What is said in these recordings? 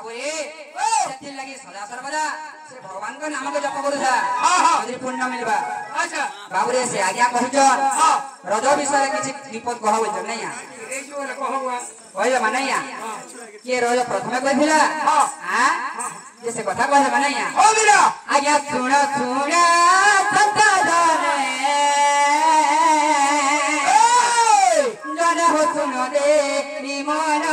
बाबू रे सेति लागि सदा सर्वदा से भगवान को नाम के जप करू था अजि पुण्य मिलबा अच्छा बाबू रे से आज्ञा कहजन रज विषय किछि विपद कहब जन नै या ए जो कहबा कहले माने या के रज प्रथमे कहिला हां जे से कथा कहले माने या हो बिरा आज्ञा सुण सुण सता जाने जन हो सुन दे निमन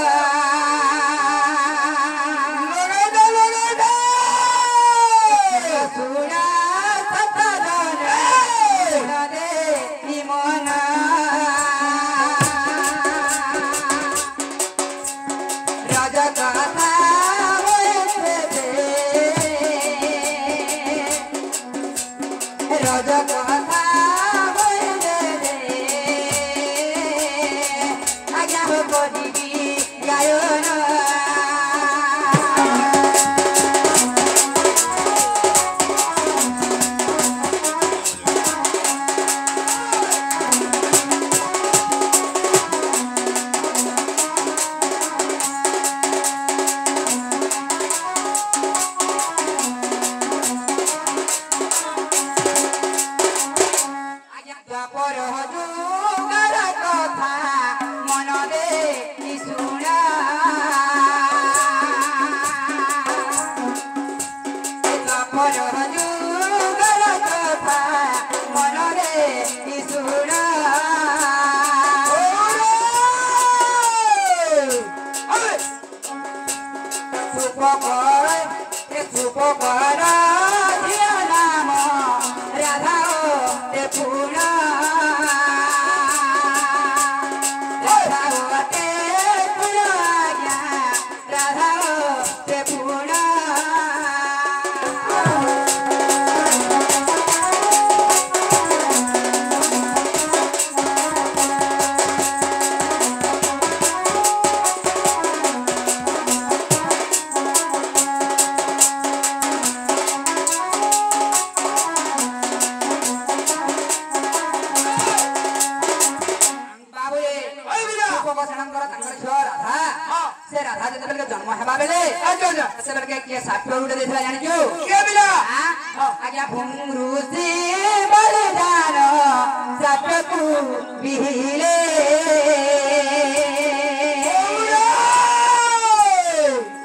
जन्म हेबा बेले से बेले के साप्य उडे देथला जानि जो के बिरा आज्ञा भुंगरुसी बलिदान साप्य को बिहिले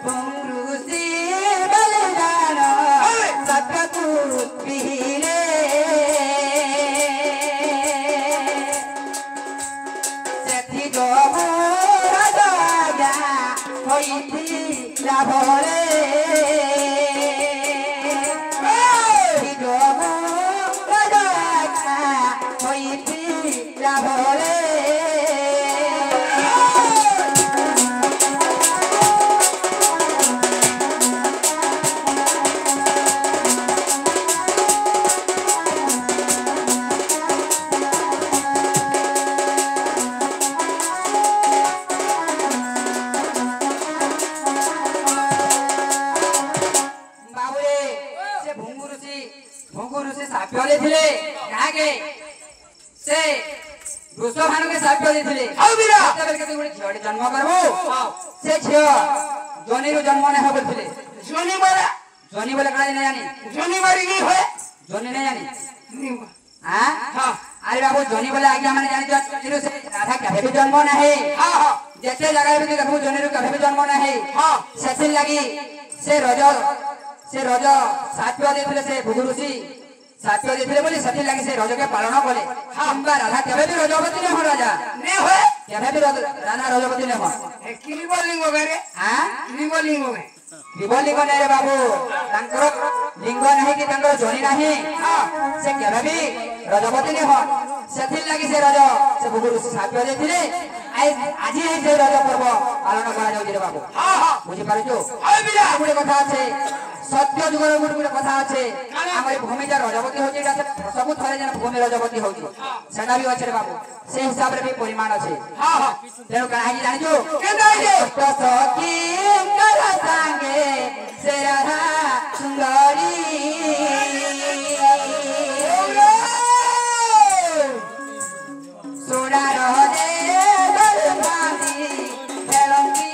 भुंगरुसी बलिदान साप्य को बिहिले सेति जो लाभरे लाभरे साप्य देथिले कागे से वृषभानु के साप्य देथिले हाउ बिरा तबेल के गुडी झडी जन्म करबो से छियो जोनीरु जन्म ने होबथिले जोनी मारा जोनी बोले काई नै जानी जोनी मारी की होय जोनी नै जानी हां हां अरे बाबू जोनी बोले आज्ञा माने जानी जोनीरु से राधा केबे भी जन्म नाही हां हां जते जगह भी देखबो जोनीरु केबे भी जन्म नाही हां सेथिल लागि से रज साप्य देथिले से भुगुरुसी साप्य देथिले बोली सती लागि से रज के पालन कले हमबा राधा केबे भी रजवती ने हो राजा ने होय केबे भी राधा रजवती ने हो ए किली बोलिंग बेरे हां किली बोलिंग में लिंग नै रे बाबू तांकर लिंग नाही कि तांकर जोनी नाही से केबे भी रजवती ने हो सेथिल लागि से रज से भुगुरुसी साप्य देथिले आज ही से रज पर्व पालन करा जाउ रे बाबू हां हां बुझी पारुछु हाय बिरा गुडे कथा আছে सत्य जुगर गुडे कथा আছে हमर भूमि जा रजवती होची एटा सब थरे जन भूमि रजवती होची सेटा भी अछि रे बाबू से हिसाब रे भी परिमाण अछि हां हां तेनु काहे जानि जो के जानि तो सखी कर संगे से राधा सुंदरी सोना रह दे दरबारी खेलंगी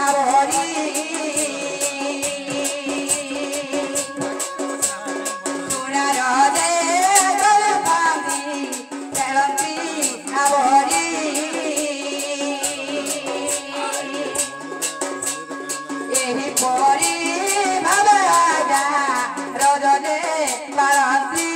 आवरी ଏହି ପରି ଭାବେ ଆଜ୍ଞା ରଜରେ ପାଳନ୍ତି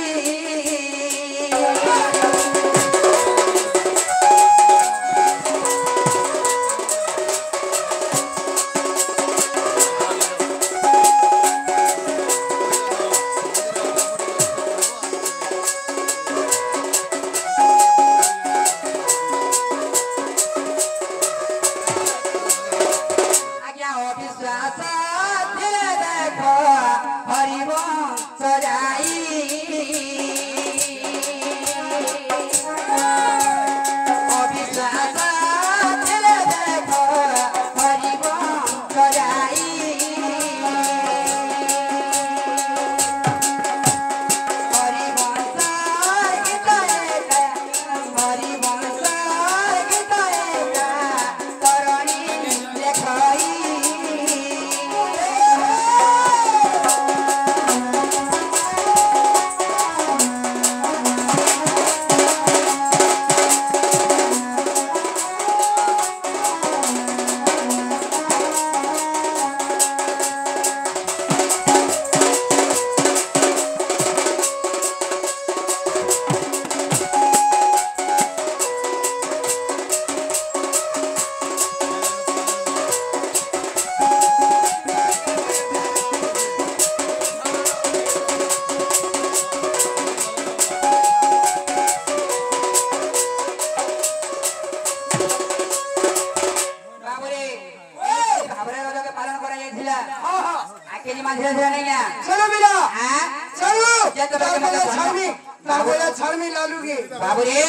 बाबूरे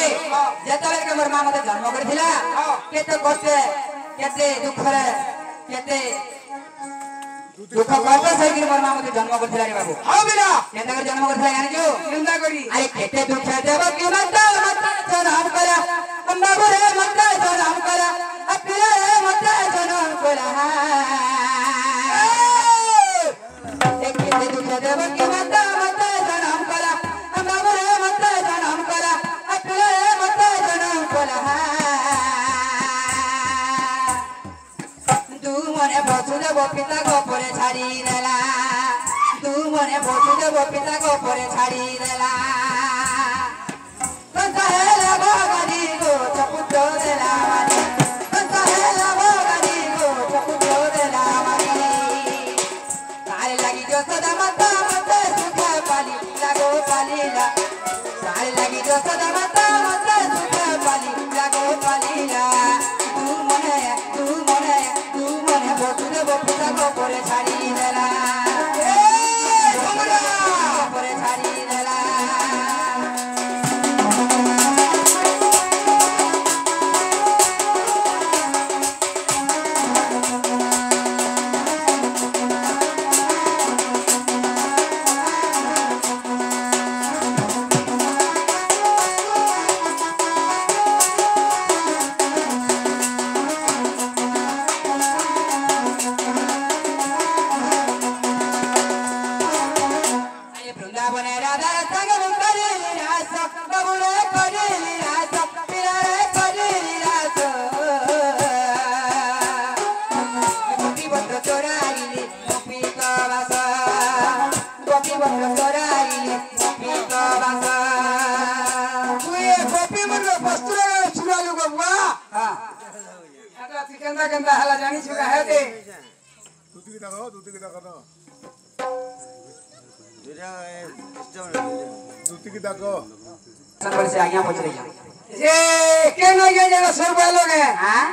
जेतले के मोर मां मते जन्म करथिला केते कष्ट केते दुखरे केते दुख कष्ट सही कि मोर मां मते जन्म करथिला रे बाबू हां बिना केते कर जन्म करथिला जानि जो निंदा करी अरे केते दुख देव कि मत जन्म करा बाबूरे मत जन्म करा अपिले मत जन्म करा ए केते दुख देव कि मत जन्म करा बाबूरे मत जन्म करा तू मने बसुदेव पिता को परे छाड़ी देला तू मने बसुदेव पिता को परे छाड़ी देला कंसाहेला भगनी को चपुटो देला मानी कंसाहेला भगनी को चपुटो देला मानी तारे लगी जो सदा माता मते सुख पाली लागो पालीला तारे लगी जो सदा माता मते सुख पाली लागो पालीला बसुदेव पिता को परे छाड़ी देला परे छाड़ी देला केंदा हला जानी छुगा है दे दूती की दाखा ना दूती की दाखो संबल से आज्ञा पहुंच रही है ये के न ये जगह सब लोग हैं हां